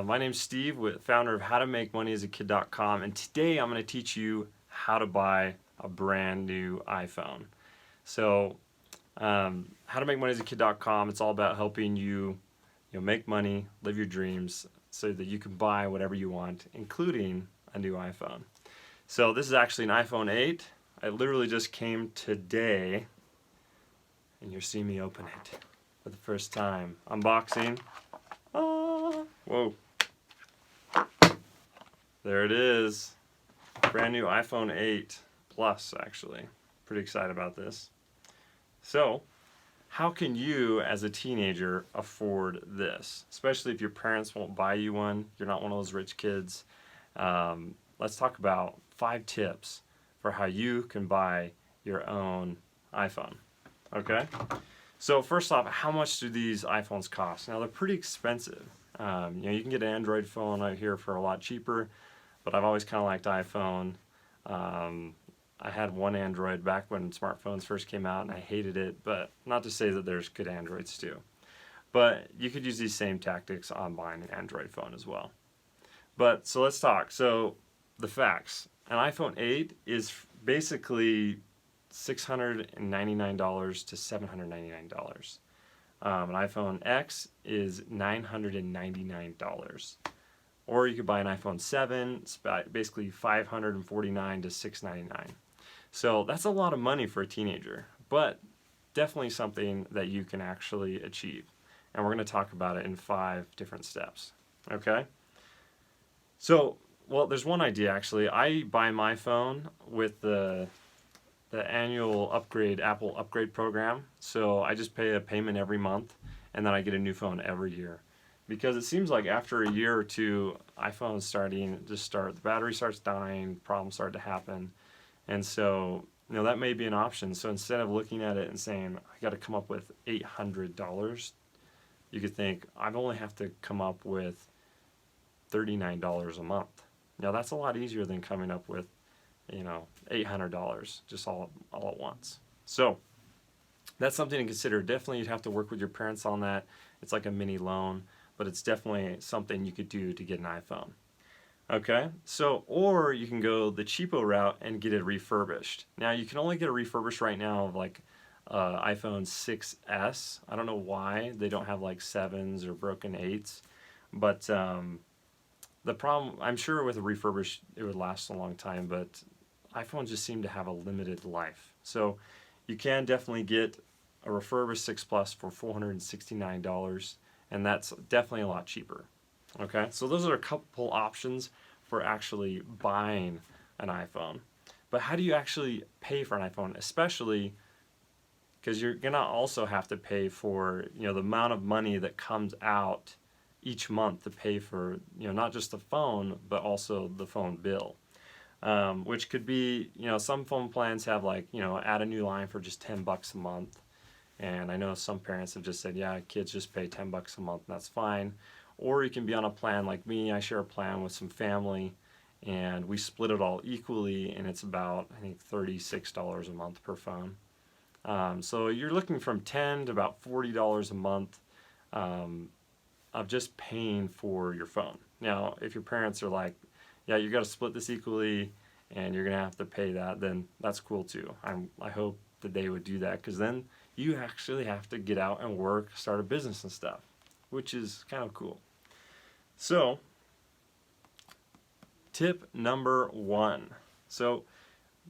My name's Steve, founder of howtomakemoneyasakid.com, and today I'm going to teach you how to buy a brand new iPhone. So, howtomakemoneyasakid.com, it's all about helping you, make money, live your dreams, so that you can buy whatever you want, including a new iPhone. So this is actually an iPhone 8. I literally just came today, and you're seeing me open it for the first time. Unboxing. Whoa. There it is. Brand new iPhone 8 Plus, actually. Pretty excited about this. So, how can you as a teenager afford this? Especially if your parents won't buy you one, you're not one of those rich kids. Let's talk about 5 tips for how you can buy your own iPhone. Okay? So first off, how much do these iPhones cost? Now they're pretty expensive. You can get an Android phone out here for a lot cheaper, but I've always kind of liked iPhone. I had one Android back when smartphones first came out, and I hated it, but not to say that there's good Androids too. But you could use these same tactics on buying an Android phone as well. But so let's talk. So the facts. An iPhone 8 is basically $699 to $799. An iPhone X is $999. Or you could buy an iPhone 7, it's basically $549 to $699. So that's a lot of money for a teenager, but definitely something that you can actually achieve. And we're going to talk about it in 5 different steps. Okay? So, well, there's one idea actually. I buy my phone with the annual upgrade, Apple upgrade program. So I just pay a payment every month, and then I get a new phone every year. Because it seems like after a year or two, iPhones the battery starts dying, problems start to happen. And so, that may be an option. So instead of looking at it and saying, I got to come up with $800, you could think, I only have to come up with $39 a month. Now that's a lot easier than coming up with, $800 just all at once. So that's something to consider. Definitely you'd have to work with your parents on that. It's like a mini loan, but it's definitely something you could do to get an iPhone. Okay, so, or you can go the cheapo route and get it refurbished. Now you can only get it refurbished right now of like iPhone 6S. I don't know why they don't have like 7s or broken 8s, but the problem, I'm sure with a refurbished it would last a long time, but iPhones just seem to have a limited life. So you can definitely get a refurbished 6 Plus for $469, and that's definitely a lot cheaper. Okay, so those are a couple options for actually buying an iPhone. But how do you actually pay for an iPhone, especially because you're gonna also have to pay for the amount of money that comes out each month to pay for not just the phone but also the phone bill, which could be some phone plans have like add a new line for just $10 a month, and I know some parents have just said, yeah, kids just pay $10 a month and that's fine. Or you can be on a plan like me. I share a plan with some family, and we split it all equally, and it's about, I think, $36 a month per phone. So you're looking from $10 to about $40 a month of just paying for your phone. Now, if your parents are like, yeah, you got to split this equally, and you're going to have to pay that, then that's cool too. I hope that they would do that, because then you actually have to get out and work, start a business and stuff, which is kind of cool. So, tip number 1. So,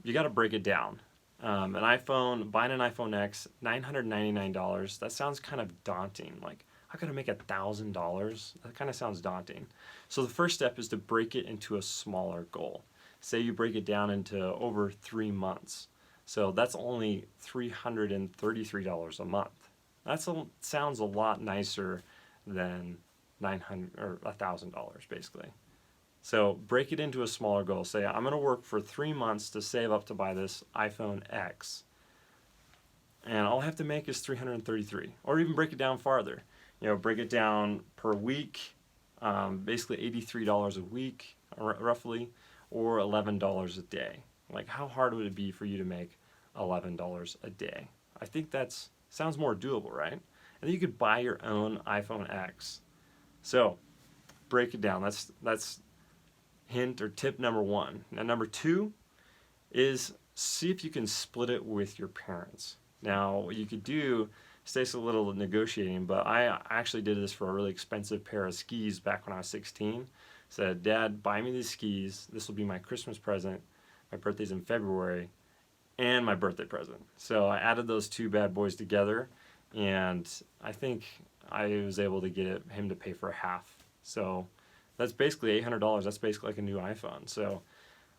you got to break it down. Buying an iPhone X, $999, that sounds kind of daunting. Like, I got to make $1,000? That kind of sounds daunting. So, the first step is to break it into a smaller goal. Say you break it down into over 3 months. So, that's only $333 a month. That sounds a lot nicer than $900 or $1,000 basically. So break it into a smaller goal. Say I'm going to work for 3 months to save up to buy this iPhone X, and all I have to make is $333. Or even break it down farther. Break it down per week, basically $83 a week roughly, or $11 a day. Like, how hard would it be for you to make $11 a day? I think that sounds more doable, right? And then you could buy your own iPhone X. So break it down. That's hint or tip number 1. Now number 2 is see if you can split it with your parents. Now what you could do, it takes a little negotiating, but I actually did this for a really expensive pair of skis back when I was 16. Said, Dad, buy me these skis. This will be my Christmas present. My birthday's in February, and my birthday present. So I added those 2 bad boys together, and I think I was able to get him to pay for half. So that's basically $800. That's basically like a new iPhone. So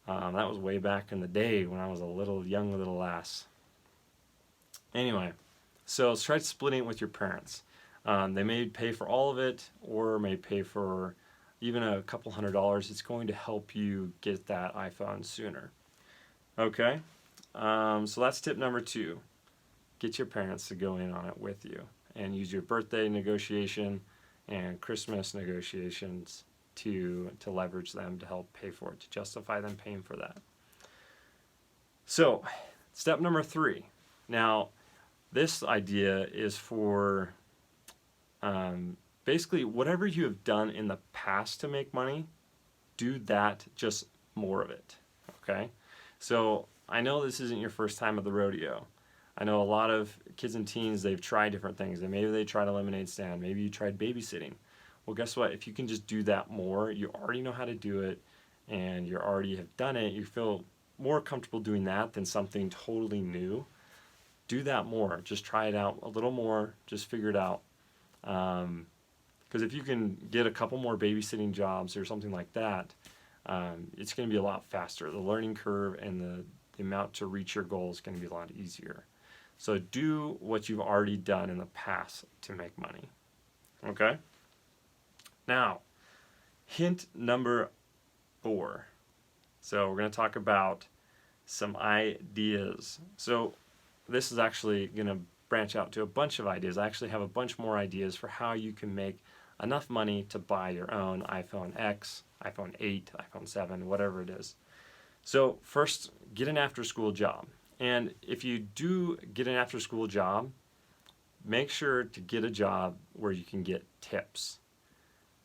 that was way back in the day when I was a young little lass. Anyway, so try splitting it with your parents. They may pay for all of it, or may pay for even a couple $100. It's going to help you get that iPhone sooner. Okay, so that's tip number 2. Get your parents to go in on it with you, and use your birthday negotiation and Christmas negotiations to leverage them to help pay for it, to justify them paying for that. So, step number 3. Now, this idea is for basically whatever you have done in the past to make money, do that, just more of it. Okay? So, I know this isn't your first time at the rodeo. I know a lot of kids and teens, they've tried different things. Maybe they tried a lemonade stand. Maybe you tried babysitting. Well, guess what? If you can just do that more, you already know how to do it, and you already have done it, you feel more comfortable doing that than something totally new. Do that more. Just try it out a little more. Just figure it out. Because if you can get a couple more babysitting jobs or something like that, it's going to be a lot faster. The learning curve and the amount to reach your goal is going to be a lot easier. So do what you've already done in the past to make money. Okay? Now, hint number 4. So we're going to talk about some ideas. So this is actually going to branch out to a bunch of ideas. I actually have a bunch more ideas for how you can make enough money to buy your own iPhone X, iPhone 8, iPhone 7, whatever it is. So first, get an after-school job. And if you do get an after-school job, make sure to get a job where you can get tips.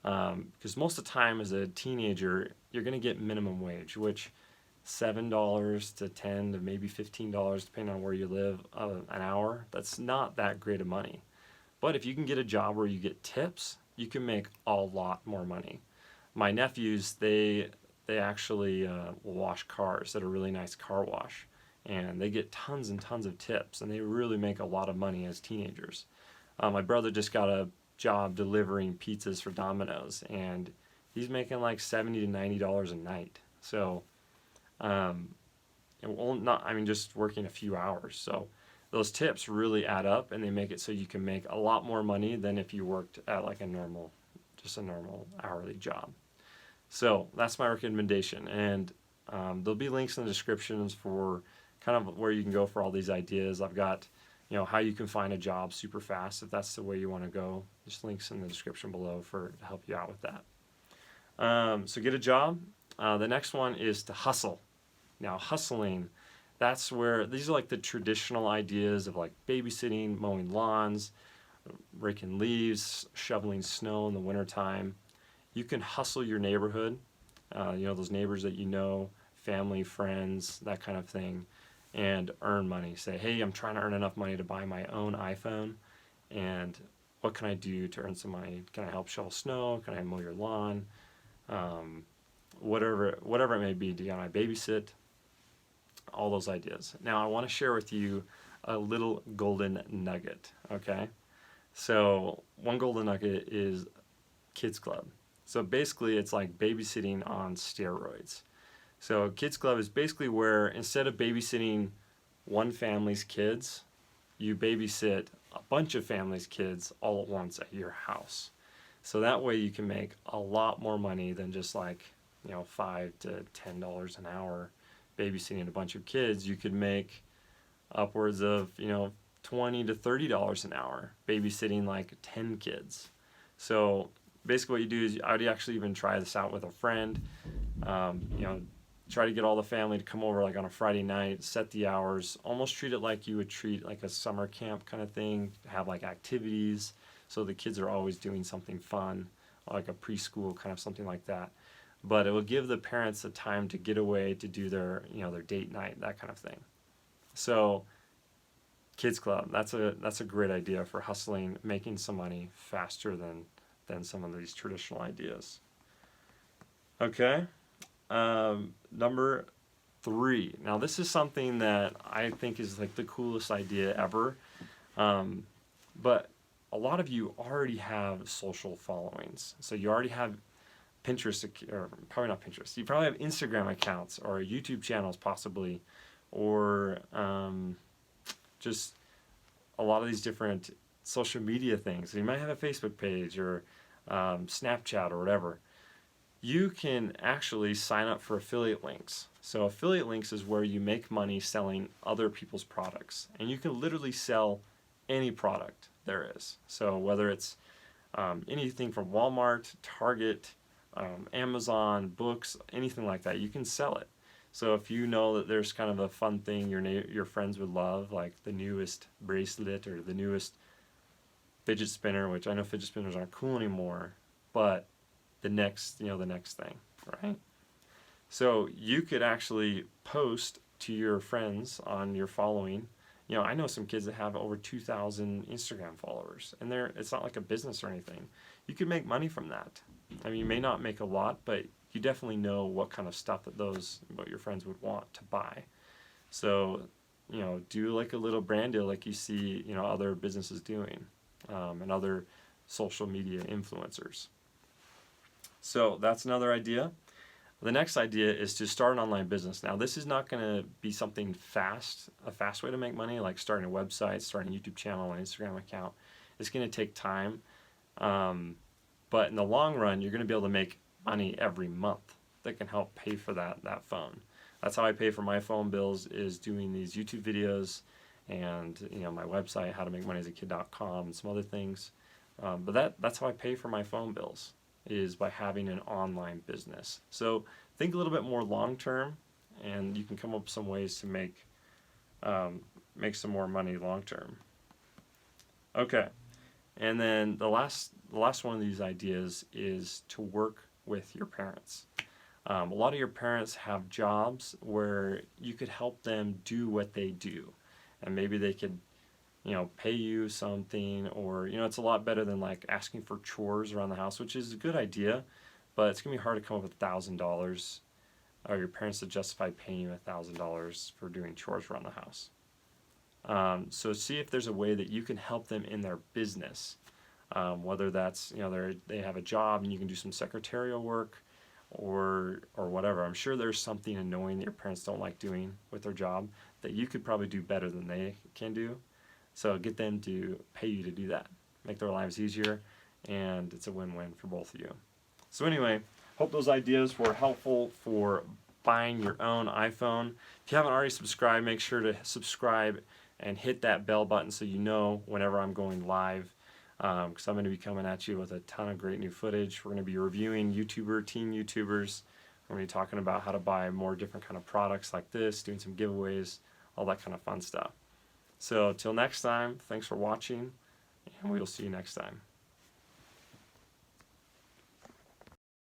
Because most of the time as a teenager, you're going to get minimum wage, which $7 to $10 to maybe $15, depending on where you live, an hour. That's not that great of money. But if you can get a job where you get tips, you can make a lot more money. My nephews, they actually will wash cars at a really nice car wash, and they get tons and tons of tips, and they really make a lot of money as teenagers. My brother just got a job delivering pizzas for Domino's, and he's making like $70 to $90 a night. So, just working a few hours. So those tips really add up, and they make it so you can make a lot more money than if you worked at like a normal hourly job. So that's my recommendation, and there'll be links in the descriptions for kind of where you can go for all these ideas. I've got how you can find a job super fast if that's the way you want to go. Just links in the description below to help you out with that. So get a job. The next one is to hustle. Now hustling, that's where these are like the traditional ideas of like babysitting, mowing lawns, raking leaves, shoveling snow in the wintertime. You can hustle your neighborhood, those neighbors that you know, family, friends, that kind of thing, and earn money. Say, hey, I'm trying to earn enough money to buy my own iPhone, and what can I do to earn some money? Can I help shovel snow? Can I mow your lawn? Whatever it may be. Can I babysit? All those ideas. Now I want to share with you a little golden nugget, okay? So one golden nugget is Kids Club. So basically it's like babysitting on steroids. So Kids Club is basically where instead of babysitting one family's kids, you babysit a bunch of families' kids all at once at your house. So that way you can make a lot more money than just like, $5 to $10 an hour babysitting a bunch of kids. You could make upwards of, $20 to $30 an hour babysitting like 10 kids. So basically what you do is I would actually even try this out with a friend. Try to get all the family to come over like on a Friday night, set the hours, almost treat it like you would treat like a summer camp kind of thing, have like activities so the kids are always doing something fun, like a preschool kind of something like that. But it will give the parents the time to get away to do their, their date night, that kind of thing. So kids club, that's a great idea for hustling, making some money faster than some of these traditional ideas. Okay. Number 3. Now this is something that I think is like the coolest idea ever. But a lot of you already have social followings. So you already have Pinterest, or probably not Pinterest. You probably have Instagram accounts or YouTube channels possibly, or just a lot of these different social media things. You might have a Facebook page or Snapchat or whatever. You can actually sign up for affiliate links. So affiliate links is where you make money selling other people's products. And you can literally sell any product there is. So whether it's anything from Walmart, Target, Amazon, books, anything like that, you can sell it. So if you know that there's kind of a fun thing your friends would love, like the newest bracelet or the newest fidget spinner, which I know fidget spinners aren't cool anymore, but the next thing, right? So you could actually post to your friends on your following. I know some kids that have over 2,000 Instagram followers, and it's not like a business or anything. You could make money from that. I mean, you may not make a lot, but you definitely know what kind of stuff what your friends would want to buy. So, do like a little brand deal like you see, other businesses doing, and other social media influencers. So that's another idea. The next idea is to start an online business. Now, this is not going to be something a fast way to make money, like starting a website, starting a YouTube channel, an Instagram account. It's going to take time. But in the long run, you're going to be able to make money every month that can help pay for that phone. That's how I pay for my phone bills, is doing these YouTube videos and my website, howtomakemoneyaskid.com, and some other things. But that's how I pay for my phone bills, is by having an online business. So think a little bit more long term, and you can come up with some ways to make some more money long term. Okay, and then the last one of these ideas is to work with your parents. A lot of your parents have jobs where you could help them do what they do, and maybe they could pay you something, or it's a lot better than like asking for chores around the house, which is a good idea, but it's gonna be hard to come up with $1,000, or your parents to justify paying you $1,000 for doing chores around the house. So see if there's a way that you can help them in their business, whether that's they have a job and you can do some secretarial work, or whatever. I'm sure there's something annoying that your parents don't like doing with their job that you could probably do better than they can do. So get them to pay you to do that. Make their lives easier, and it's a win-win for both of you. So anyway, hope those ideas were helpful for buying your own iPhone. If you haven't already subscribed, make sure to subscribe and hit that bell button so you know whenever I'm going live, because I'm going to be coming at you with a ton of great new footage. We're going to be reviewing teen YouTubers. We're going to be talking about how to buy more different kind of products like this, doing some giveaways, all that kind of fun stuff. So till next time, thanks for watching, and we'll see you next time.